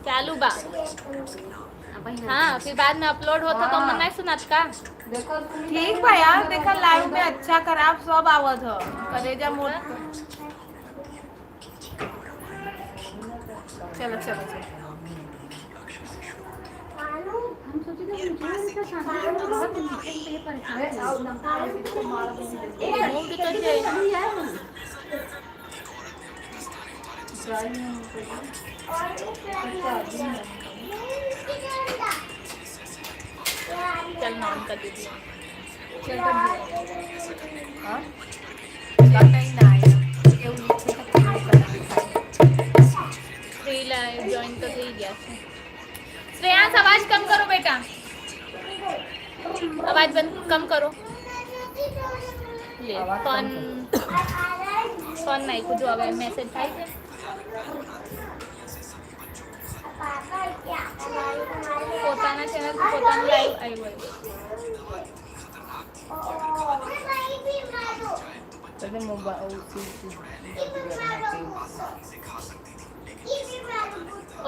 चालू बा। हाँ फिर बाद में अपलोड होता तो मन नहीं सुनात का। ठीक बा यार, देखा लाइव में अच्छा खराब सब आवत ह। कलेजा मोट चलो चलो चलो। हम सोचे थे मुझे इतना शांति से बहुत नीचे परेशान मुंह भी तो चाहिए ना। चल नाम कर दीजिए। चल कर दिया। हाँ कहीं ना आया केवल नीचे का केवल करा। फ्री लाइव ज्वाइन तो થઈ ગયા છે। श्रेयांश आवाज कम करो बेटा, आवाज बंद कम करो। ले फोन फोन नहीं कुछ હવે મેસેજ થાય છે। પોતાના ચેનલ પર પોતાનું લાઈવ આવ્યું હોય। चलो मोबाइल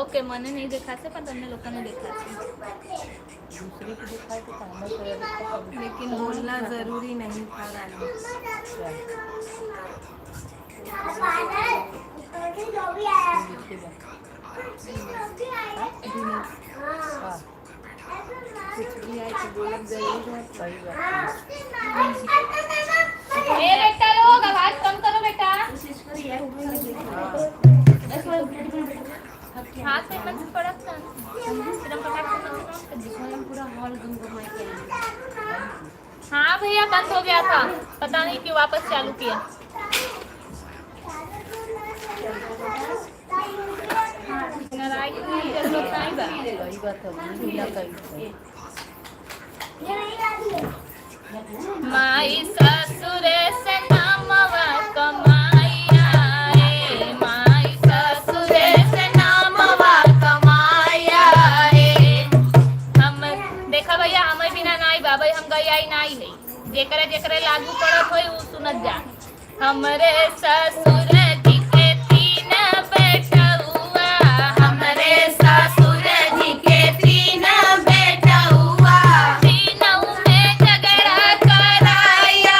ओके મને નહીં દેખાશે પણ તમને લોકોને દેખાશે। दूसरे को दिखाए तो कामल कर, लेकिन बोलना जरूरी नहीं था रानी। कुछ भी आए तो बोलना जरूरी है। सही बात ए बेटा लोग आवाज कम करो बेटा। हाथ में मत पड़क ना, एकदम पटाख से पूरा हॉल घूम के हाँ भैया बंद हो गया था, पता नहीं क्यों वापस चालू किया। नाराज की जरूरत नहीं बा। सही बात है, बिना कही माई ससुरे से नामवा कमाया रे, माई ससुरे से नामवा कमाया रे। हम देखा भैया हमें बिना नाई बा भाई, हम गई आई नाई है। जेकरे जेकरे लागू पड़त होई उ सुनत जा। हमरे ससुर जी के तीन बेटा हुआ, हमरे ससुर जी के तीन बेटा हुआ। तीनों में झगड़ा कराया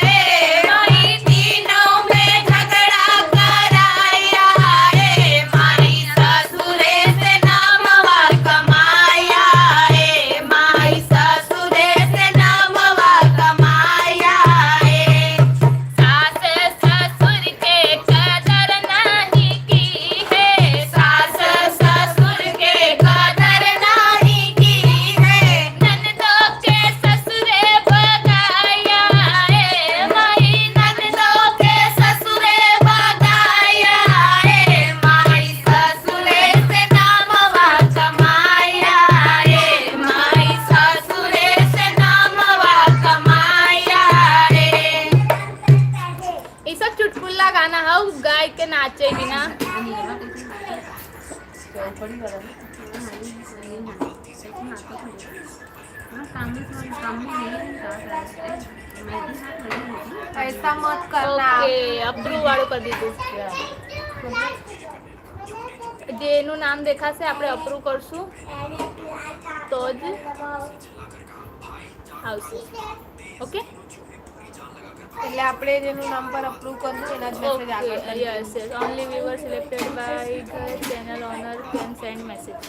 रे, माई तीनों में झगड़ा कराया रे। माई ससुरे से नामवा कमाया रे, माई ससुरे से नामवा कमाया रे। सास ससुर के कदर नहीं की है, सास ससुर के कदर नहीं की है। ननदों के ससुरे भगाया रे, माई ननदों के ससुरे भगाया रे। माई ससुरे से नामवा कमाया रे, माई ससुरे से नामवा कमाया रे। ये सब चुटकुला गाना है, गाय के नाचे बिना। चौपड़ी वाला ऐसा मत करना। ओके અપ્રૂવ વાળું કરી દીધું। જેનું નામ દેખાશે આપણે અપ્રૂવ કરશું તો જ આવશે। ઓકે એટલે આપણે જેનું નામ પર અપ્રૂવ કરવું એના જ મેસેજ આગળ okay yes yes only viewer selected by the channel owner can send message.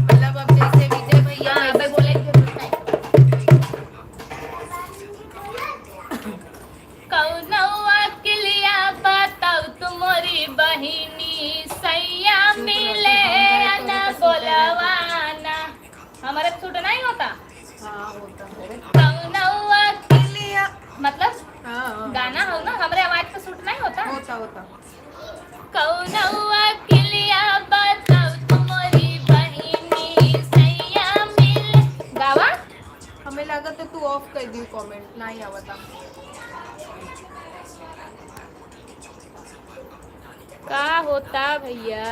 मतलब अब जैसे विजय भैया हाँ अबे बोले कौनवा किलिया बताओ तुम्हारी बहिनी सैया मिले न बोलवाना। हमारा छूट नहीं होता। हाँ होता है। कौनवा किलिया मतलब हाँ गाना हो ना, हमारे आवाज पे सूट नहीं होता। होता होता। कौनवा किलिया बताओ तुम्हारी बहिनी सैया मिले। गावा हमें लगा तो तू ऑफ कर दी कमेंट नहीं आवता। का होता भैया।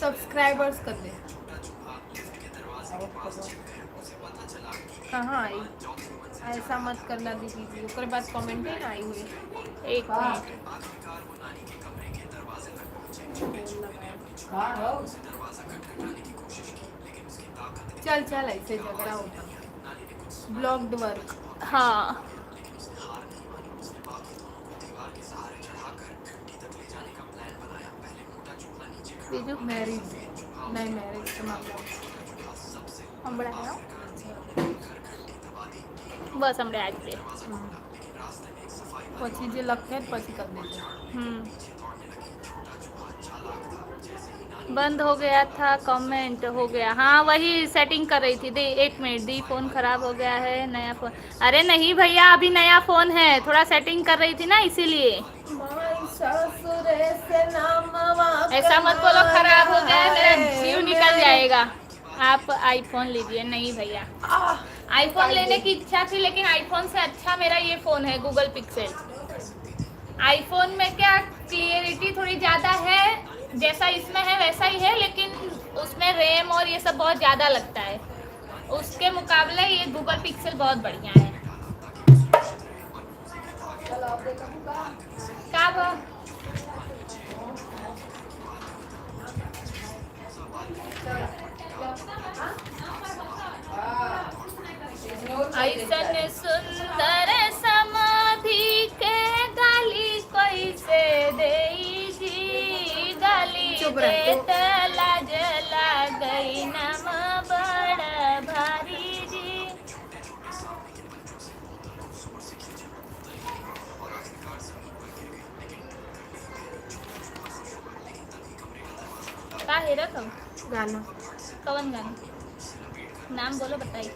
सब्सक्राइबर्स कर दे। कहाँ आई? ऐसा मत करना दीदी जी, ओकर बाद कमेंट ही ना आई हुई। एक मिनट। चल चल ऐसे झगड़ा होता। Blocked work. हाँ બીજું मैरिज नहीं, मैरिज का मामला સંભળાયો બસ હમણાં આજ છે પછી જે લખે પછી कर देते। बंद हो गया था, कमेंट हो गया। हाँ वही सेटिंग कर रही थी। दे 1 मिनट दी, फोन खराब हो गया है, नया फोन। अरे नहीं भैया अभी नया फोन है, थोड़ा सेटिंग कर रही थी ना इसीलिए। ऐसा मत बोलो खराब हो गया है, मेरा जीव निकल जाएगा। आप आईफोन लीजिए। नहीं भैया आईफोन लेने की इच्छा थी, लेकिन आईफोन से अच्छा मेरा ये फोन है गूगल पिक्सल। आईफोन में क्या क्लियरिटी थोड़ी ज़्यादा है, जैसा इसमें है वैसा ही है, लेकिन उसमें रैम और ये सब बहुत ज़्यादा लगता है। उसके मुकाबले ये गूगल पिक्सल बहुत बढ़िया है। क्या वो ऐसन सुंदर समाधि के गाली कैसे देगी, गाली देत लाज गई नम बड़ भारी जी। का है रकम गाना कवन गाना नाम बोलो बताइए।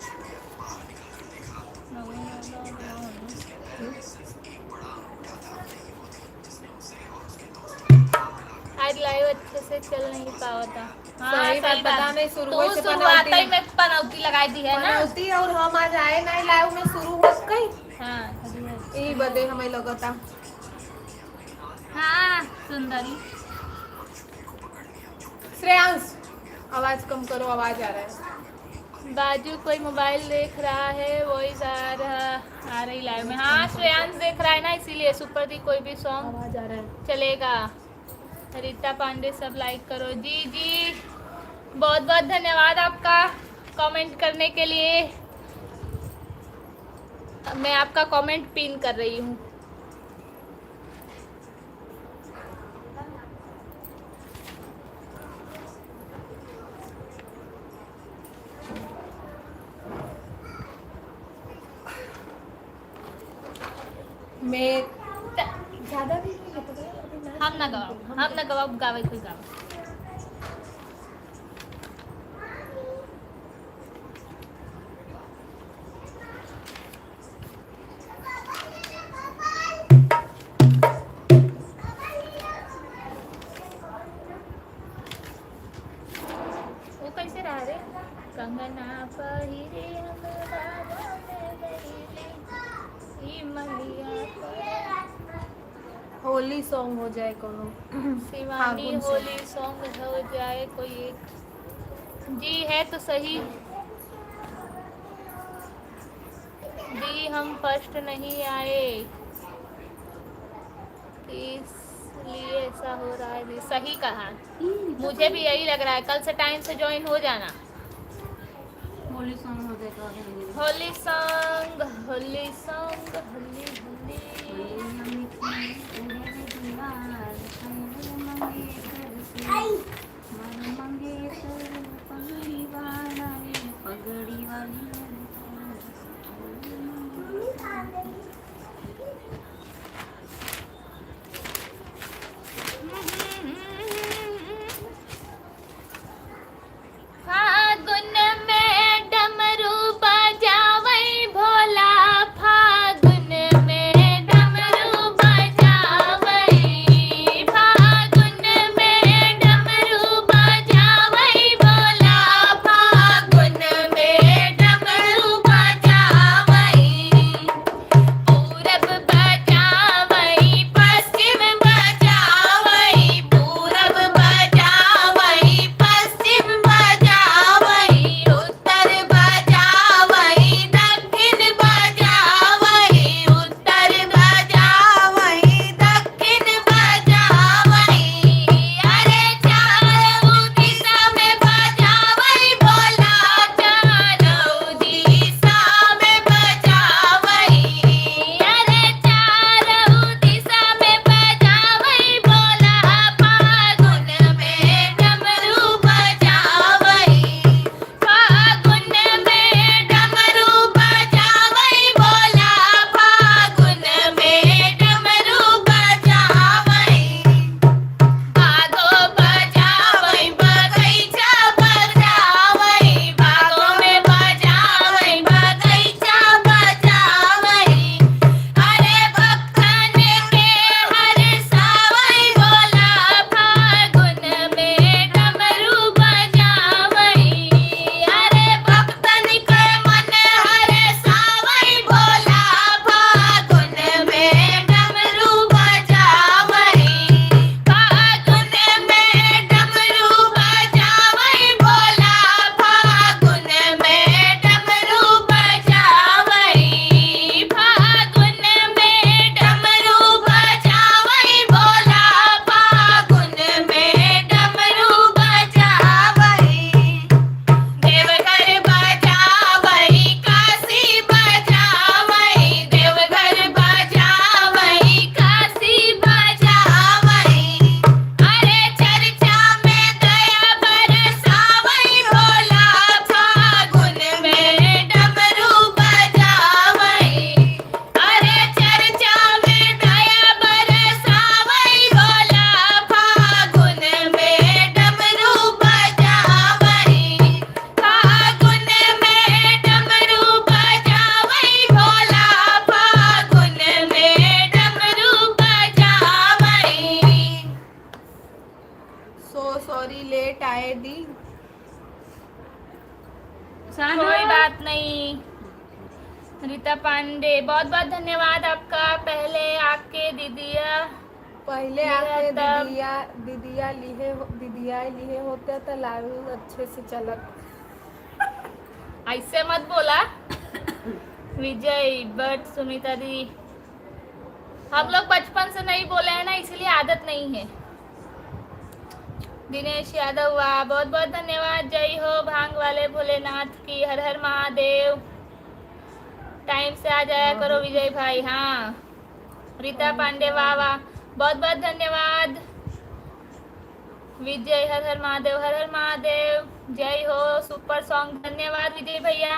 आज लाइव अच्छे से चल नहीं पावा था। हाँ सही बात बता नहीं, तू शुरुआत से शुरुआत ही में पनौती लगाई दी है ना। पनौती और हम आज आए नहीं लाइव में शुरू हो गई। हाँ यही बदे हमें लगता। हाँ सुंदरी श्रेयांश आवाज कम करो, आवाज आ रहा है। बाजू कोई मोबाइल देख रहा है, वॉइस आ रही लाइव में। हाँ श्रेयांश देख रहा है ना, इसीलिए सुपर दी कोई भी सॉन्ग आवाज आ रहा है। चलेगा। रीता पांडे सब लाइक करो। जी जी बहुत बहुत धन्यवाद आपका कमेंट करने के लिए। मैं आपका कमेंट पिन कर रही हूँ। मैं ज्यादा भी नहीं पता। हम ना गवाओ गावे कोई गावे। वो कैसे रहा रे कंगना पहिरे हम राजा में गईले, ई मलिया पर। होली सॉन्ग हो जाए कोनो शिवानी फागुन होली सॉन्ग हो जाए कोई एक। जी है तो सही दी, हम फर्स्ट नहीं आए इसलिए ऐसा हो रहा है। सही कहा, मुझे भी यही लग रहा है। कल से टाइम से ज्वाइन हो जाना। होली सॉन्ग हो जाएगा। Holi song Holi song Holi Holi. पगड़ी वाली फागुन में डमरू बजावै भोला, फागुन में डमरू बजावै, फागुन में डमरू बजावै सॉरी लेट आए दी। कोई बात नहीं। रीता पांडे बहुत बहुत धन्यवाद आपका। पहले आके दीदिया पहले आके दीदिया लिए होते तो लाइव अच्छे से चलत। ऐसे मत बोला विजय बट सुनीता दी, हम लोग बचपन से नहीं बोले हैं ना, इसलिए आदत नहीं है। दिनेश यादव वाह बहुत बहुत धन्यवाद। जय हो भांग वाले भोलेनाथ की, हर हर महादेव। टाइम से आ जाया करो विजय भाई। हाँ रीता पांडे वाह वाह बहुत बहुत धन्यवाद। विजय हर हर महादेव, हर हर महादेव। जय हो सुपर सॉन्ग, धन्यवाद विजय भैया।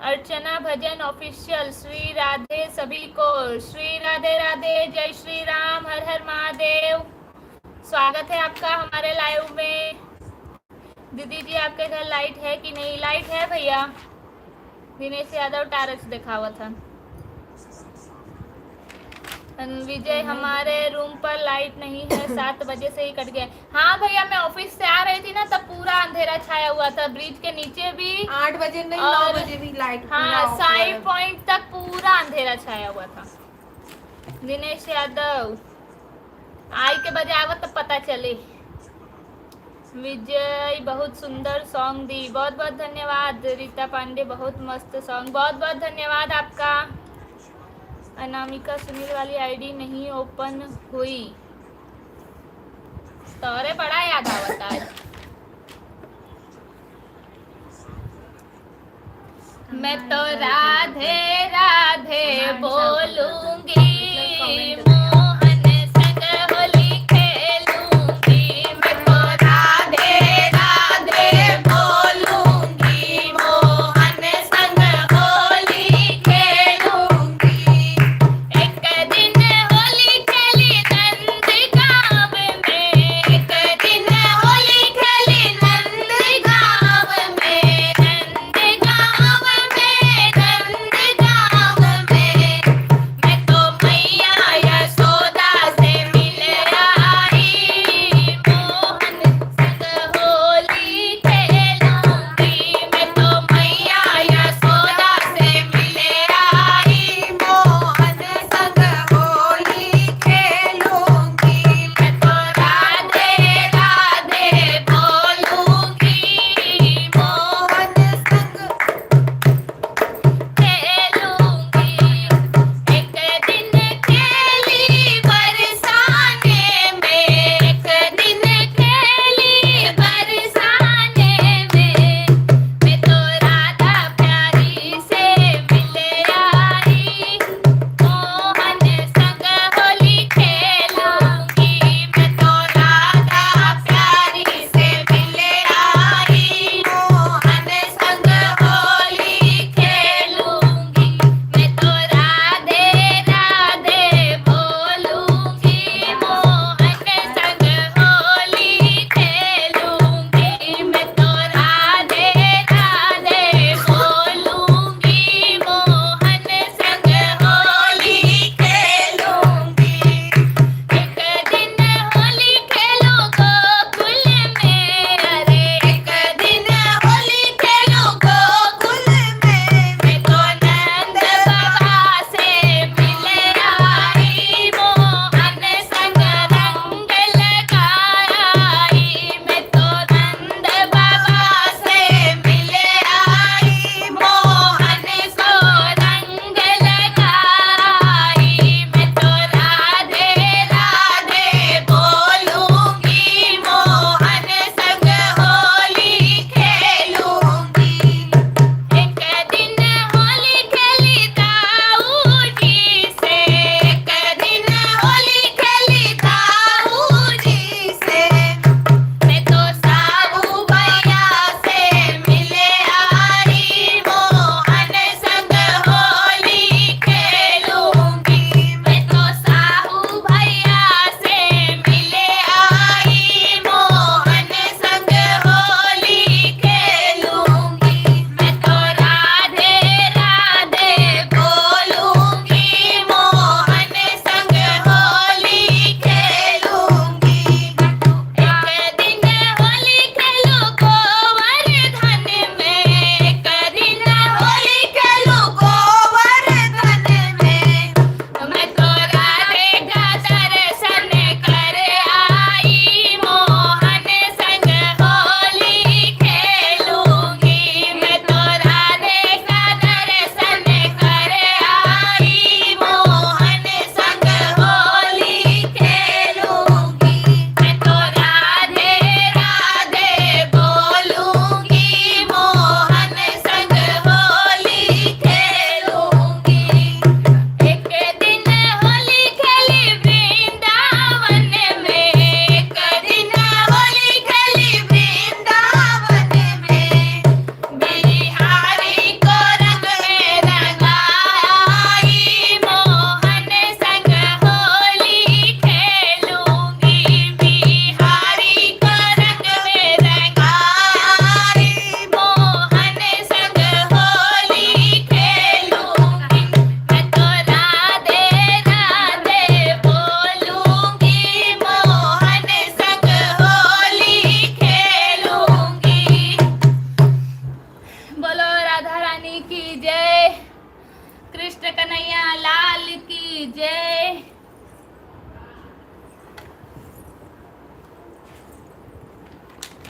अर्चना भजन ऑफिशियल, श्री राधे सभी को, श्री राधे राधे, जय श्री राम, हर हर महादेव। स्वागत है आपका हमारे लाइव में। दीदी जी आपके घर लाइट है कि नहीं? लाइट है भैया। दिनेश यादव टारच देखा हुआ था। विजय हमारे रूम पर लाइट नहीं है, 7 बजे से ही कट गया। हाँ भैया मैं ऑफिस से आ रही थी ना तब पूरा अंधेरा छाया हुआ था, ब्रिज के नीचे भी 8 बजे नहीं 9 बजे भी लाइट। हाँ साइड पॉइंट तक पूरा अंधेरा छाया हुआ था। दिनेश यादव आई के बजे आवा तब पता चले। विजय बहुत सुंदर सॉन्ग दी, बहुत बहुत धन्यवाद। रीता पांडे बहुत मस्त सॉन्ग, बहुत बहुत धन्यवाद आपका। अनामिका सुनील वाली आईडी नहीं ओपन हुई, तोरे बड़ा याद आवता है। मैं तो राधे राधे बोलूंगी, मोहन संग होली खेलूंगी। मैं तो राधे राधे बोलूंगी, मोहन संग होली खेलूंगी। एक दिन होली खेली नंदगांव में, एक दिन होली खेली नंदगांव में, नंदगांव में, नंदगांव में। मैं तो मैया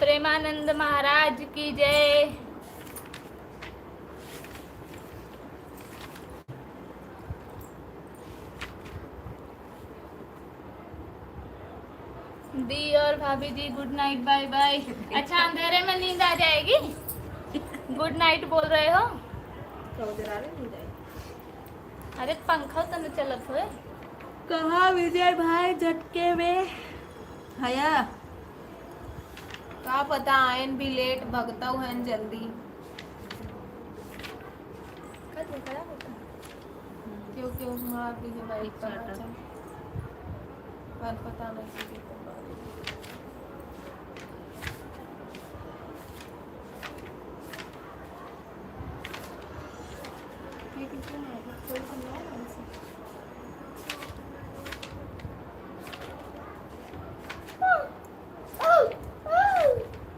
प्रेमानंद महाराज की जय। दी और भाभी जी गुड नाइट, बाय बाय। अच्छा अंधेरे में नींद आ जाएगी? गुड नाइट बोल रहे हो? अरे पंखा तो नहीं चलत हुए। कहा विजय भाई झटके में हया का पता आयन भी लेट भगता हुआ जल्दी क्योंकि हमारा भी है भाई पर पता नहीं कि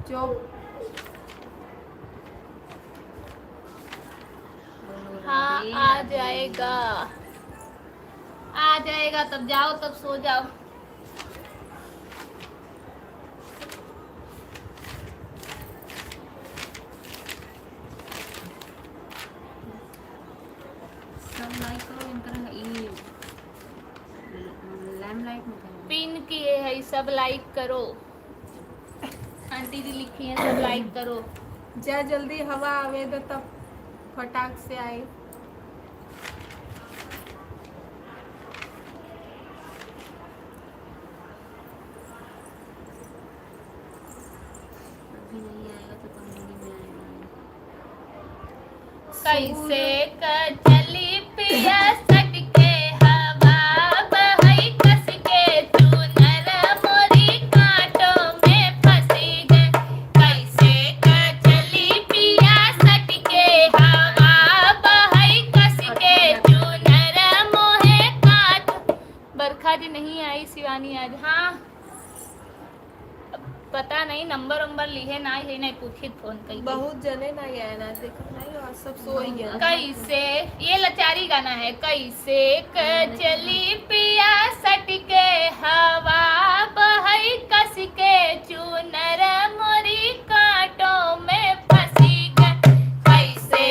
जो हाँ आ जाएगा, आ जाएगा। तब जाओ, तब सो जाओ। सब लाइक करो इनका ये लैम लाइट में पिन किए है, सब लाइक करो। आंटी जी लिखी है सब लाइक करो। जा जल्दी हवा आवे तो तब फटाक से आए। अभी नहीं आएगा तो कम्युनिटी में आएगा। कैसे चली पिया सटके हवा बहई कस के चूनर मोरी कांटों में फंसी गए। कैसे चली पिया सटके हवा बहई कस के चूनर मोहे कांट। बरखा जी नहीं आई, शिवानी आज। हाँ पता नहीं, नंबर वंबर लिखे ना ही नहीं पूछी फोन कई। बहुत जने नहीं आए ना, देखो नहीं और सब सोई गए। कैसे, ये लाचारी गाना है। कैसे चली पिया सटके हवा बहई कस के चूनर मोरी कांटों में फंसी गए। कैसे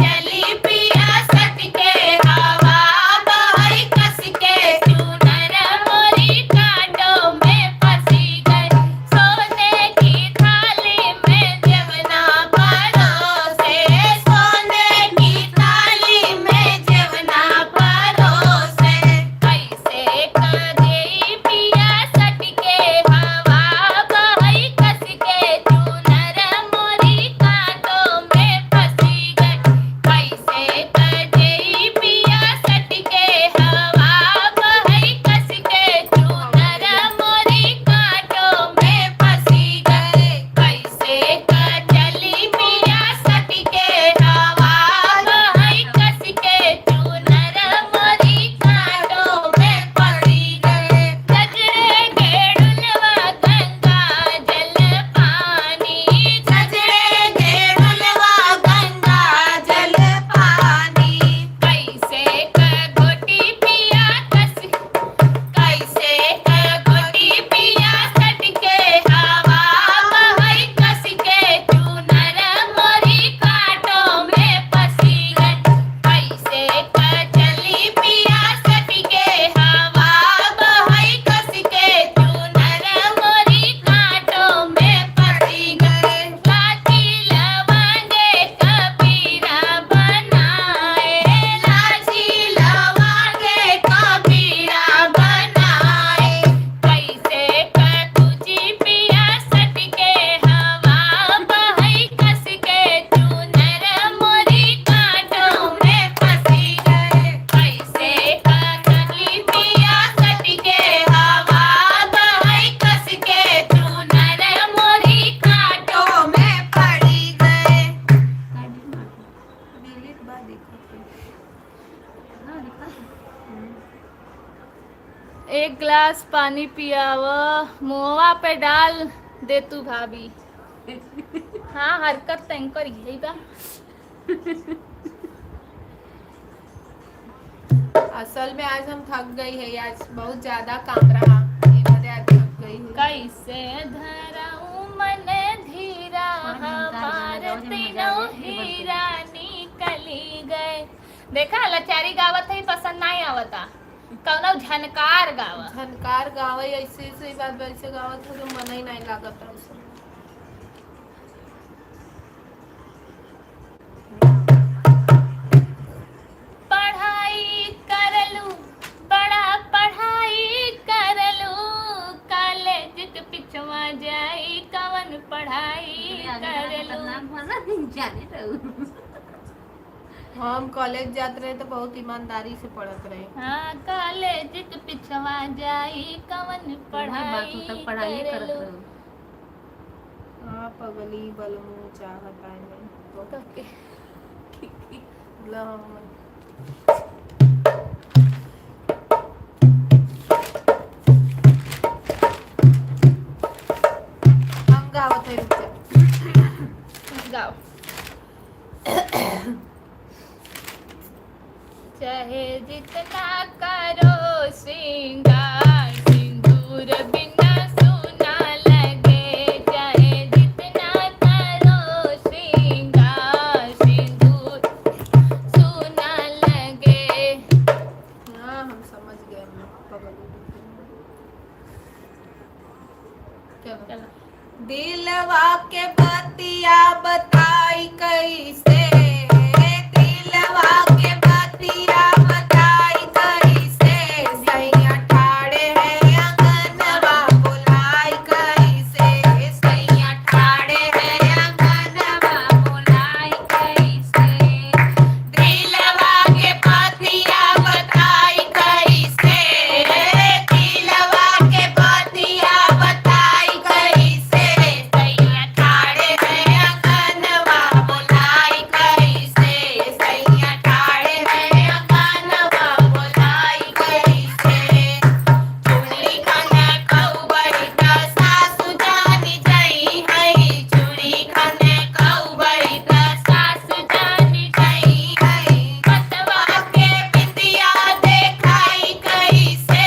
चली पिया सटके हवा बहई कस के चूनर मोरी कांटों में फंसी गए। सोने की थाली में जवना परोसे, सोने की थाली में जवना परोसे। कैसे करेई पिया सटके हवा बहई कस के चूनर मोरी कांटों में फंसी गए। कैसे करेई पिया सटके हवा बहई कस के चूनर मोरी कांटों में फंसी गए। कैसे चली पिया सटके हवा बहई कस के चूनर मोरी कांटों में फंसी गए। गजरे गेड़ुलवा गंगा जल पानी, गजरे गेड़ुलवा गंगा जल पानी। कैसे घोटी पिया कस, कैसे घोटी पिया सटके हवा बहई कस के चूनर मोरी कांटों में फंसी गए। कैसे चली पिया सटके हवा बहई कस के चूनर मोरी कांटों में फंसी गए। लाची लवांगे कबीरा बनाए, लाची लवांगे कबीरा बनाए। कैसे तुझी पिया सटके हवा बहई कस के चूनर मोरी कांटों में फंसी गए। कैसे चली पिया सटके हवा बहई कस के चूनर मोरी कांटों में पड़ी गए। डिलीट बा देखो हाँ लिखा है। एक ग्लास पानी पियाव, मुहवा पे डाल दे तू भाभी। हाँ हरकत तैंकर यही बा। असल में आज हम थक गई है, आज बहुत ज्यादा काम रहा, ये वजह आज थक गई हूँ। कैसे धराऊं मन तीनों हीरा निकली गए। देखा लाचारी गावत है पसंद नहीं आवता, कौनो झनकार गावा। झनकार गावे ऐसे ऐसे बात वैसे गावत हो तो मन ही नहीं लागत है उसे। पढ़ाई करलू बड़ा पढ़ाई करलू, कॉलेज के पिछवा जाई कवन पढ़ाई करलू। जाने रहू। हम कॉलेज जाते रहे तो बहुत ईमानदारी से पढ़त रहे। हाँ कॉलेज के पिछवा जाई कवन पढ़ाई पढ़ाई करत करलू। रहू। हाँ पगली बलमू चाहता है मैं तो ओके। हम गावत है गाओ। चाहे जितना करो श्रृंगार, सिंदूर बिना सुना लगे। चाहे जितना करो श्रृंगार, सिंदूर सुना लगे। हाँ हम समझ गए पगली। चलो। दिलवा के बतिया बताई कैसे, दिलवा के बतिया बताई कैसे, सैया ठाड़े है अंगनवा बुलाई कैसे, सैया ठाड़े है अंगनवा बुलाई कैसे। दिलवा के बतिया बताई कैसे, दिलवा के बतिया बताई कैसे, सैया ठाड़े है अंगनवा बुलाई कैसे, सैया ठाड़े है अंगनवा बुलाई कैसे। चूड़ी खने कऊ बहिता सासु जानी जई है, चूड़ी खने कऊ बहिता सासु जानी जई है। मतवा के बिंदिया देखाई कैसे,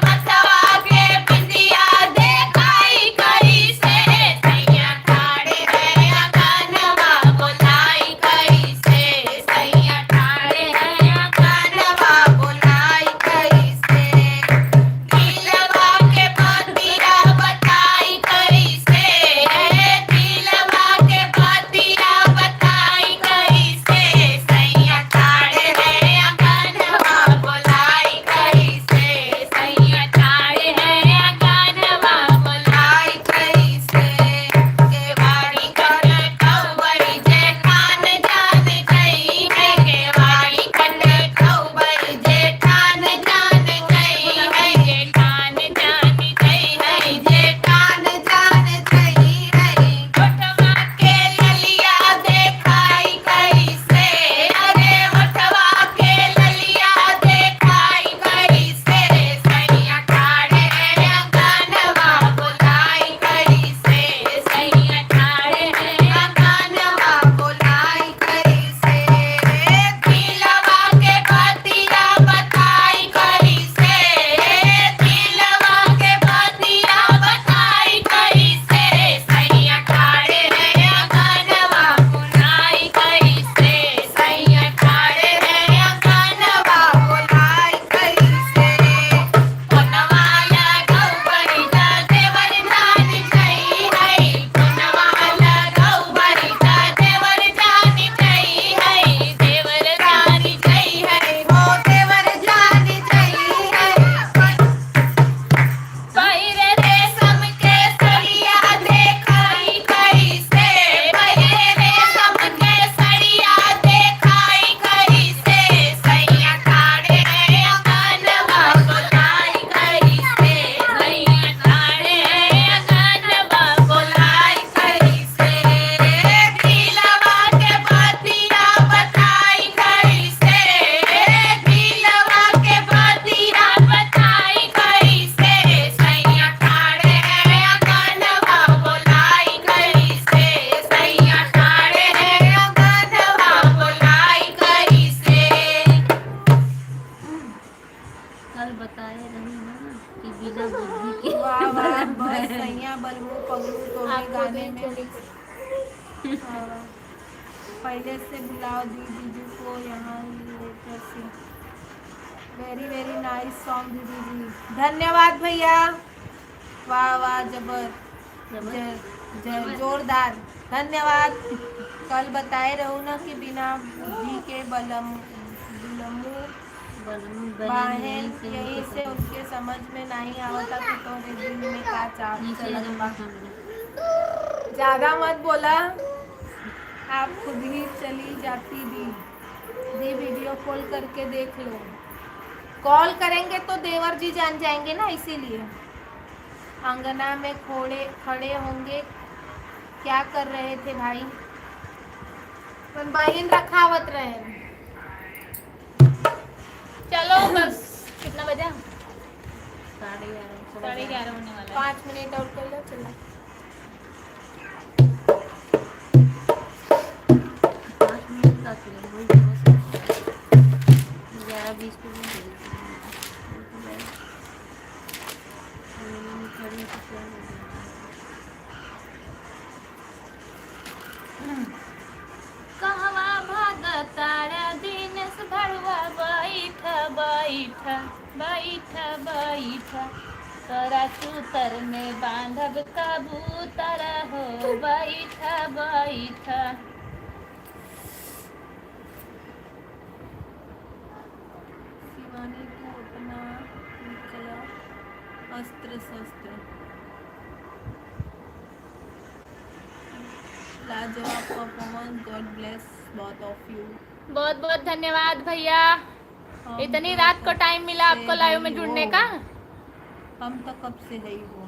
मतवा के बिंदिया देखाई कैसे, सैया ठाड़े है अंगनवा बुलाई कैसे, सैया ठाड़े है अंगनवा बुलाई कैसे। दिलवा के बतिया बताई कैसे, दिलवा के बतिया बताई कैसे, सैया ठाड़े है अंगनवा बुलाई कैसे, सैया ठाड़े है अंगनवा बुलाई कैसे। केवाड़ी कर कौबई जेठान जान गई है, केवाड़ी कर कौबई जेठान जान गई है, जेठान जान गई है, जेठान जान गई है। ओठवा के ललिया देखाई कैसे, अरे ओठवा के ललिया देखाई कैसे, सैया ठाड़े है अंगनवा बुलाई कैसे, सैया ठाड़े है अंगनवा बुलाई कैसे। दिलवा के बतिया बताई कैसे, दिलवा के बतिया बताई कैसे, सैया ठाड़े है अंगनवा बुलाई कैसे, सैया ठाड़े है अंगनवा बुलाई कैसे। पुनवा लगौ बहिता देवर जानी जई है, पुनवा लगौ बहिता देवर जानी जई है, देवर जानी जई है, ओ देवर जानी जई है। पहिरे रेशम के सड़िया देखाई कैसे, पहिरे रेशम के सड़िया देखाई कैसे, सैया ठाड़े है अंगनवा बुलाई कैसे, सैया ठाड़े है अंगनवा बुलाई कैसे। दिलवा के बतिया बताई कैसे, दिलवा के बतिया बताई कैसे, सैया ठाड़े है अंगनवा बुलाई कैसे, सैया ठाड़े है अंगनवा बुलाई कैसे। कल बताए रही ना कि बिना बुद्धि के वाह वाह बस सैया बलमू पगलू तो भी आपको गाने भी में चली। हाँ, पहले से बुलाओ दीदी को यहाँ लेकर से। वेरी वेरी नाइस सॉन्ग दीदी जी, धन्यवाद भैया, वाह वाह जबर जोरदार, धन्यवाद। कल बताए रहूँ ना कि बिना बुद्धि के बाहें यहीं से उनके समझ में नहीं आवता कि तो दिल में का ज्यादा मत बोला, आप खुद ही चली जाती दी वीडियो कॉल करके देख लो। कॉल करेंगे तो देवर जी जान जाएंगे ना, इसीलिए। अंगना में खड़े होंगे, क्या कर रहे थे भाई? पण बहन रखावत रहे। चलो बस, कितना बजा? 11:30 11:30 होने वाला है। 5 मिनट और कर लो, चलो। 5 मिनट का चलो, वही 11:20 पे कहवा भागतारा दिनेश भड़वा बैठ तोरा चूतर में बांधब कबूतर हो बैठ। शिवानी को अपना निकला अस्त्र शस्त्र, लाजवाब performance, God bless both of you. बहुत बहुत धन्यवाद भैया, इतनी रात को टाइम मिला आपको लाइव में जुड़ने का। हम तो कब से है ही वो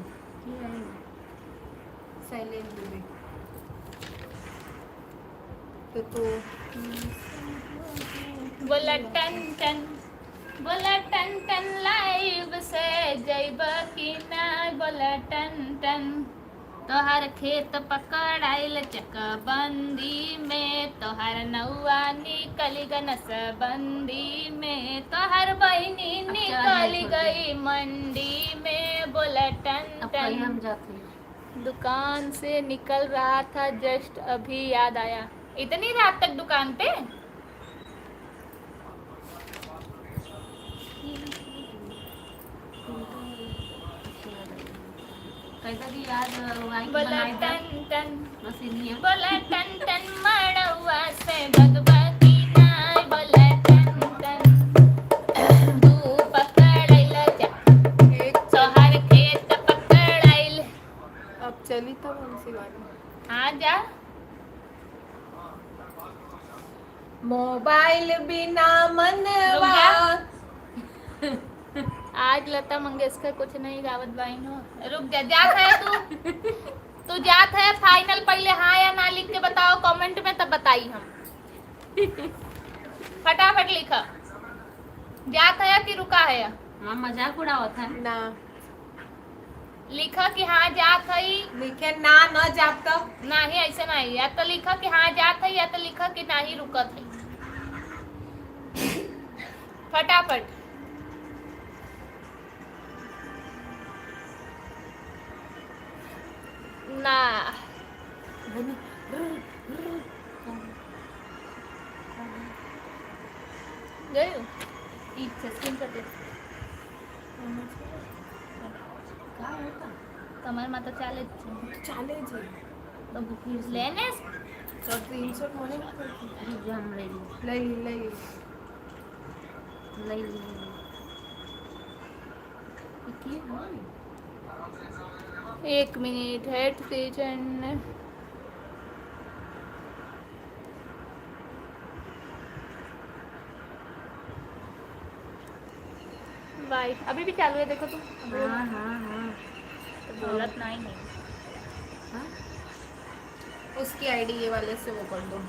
शैलेश दुबे तो बोला टन टन लाइव से जैब की ना, बोला टन तोहर खेत पकड़ाइल चकबंदी में, तोहर नौआ निकल गनस बंदी में, तोहर बहनी निकल गई मंडी में, बोला टन हम टन। जाते हैं। दुकान से निकल रहा था जस्ट अभी याद आया। इतनी रात तक दुकान पे? कैसा भी याद बोला टन टन, बस इन्हीं बोला टन टन मड़वा से भगवती नाय, बोला टन टन तू पकड़ाइल तोहर खेत पकड़ाइल। अब चली तब उनसे बात। हाँ जा। मोबाइल बिना मनवा, आज लता मंगेशकर कुछ नहीं गावत बाइन हो। रुक जा, जात है तू जात है फाइनल, पहले हाँ या ना लिख के बताओ कमेंट में, तब बताई हम। फटाफट लिखा, जात है कि रुका है? हाँ, मजाक उड़ावा था ना लिखा कि हाँ जात है, लिखे ना न जाप तो नहीं ऐसे नहीं, या तो लिखा कि हाँ जात है या तो लिखा कि नहीं रुकत है। फटाफट। ना गयो इच्छा स्क्रीन कर दे। का होता તમારે માં તો ચાલે જ છે, ચાલે છે તો ભૂખી લેને તો સ્ક્રીનશોટ મને જામ લઈ की है 1 મિનિટ હેડ સ્ટેશન भाई अभी भी चालू है, देखो तुम। हाँ हाँ हाँ तो बोलत नहीं है। उसकी आईडी ये वाले से वो कर दो।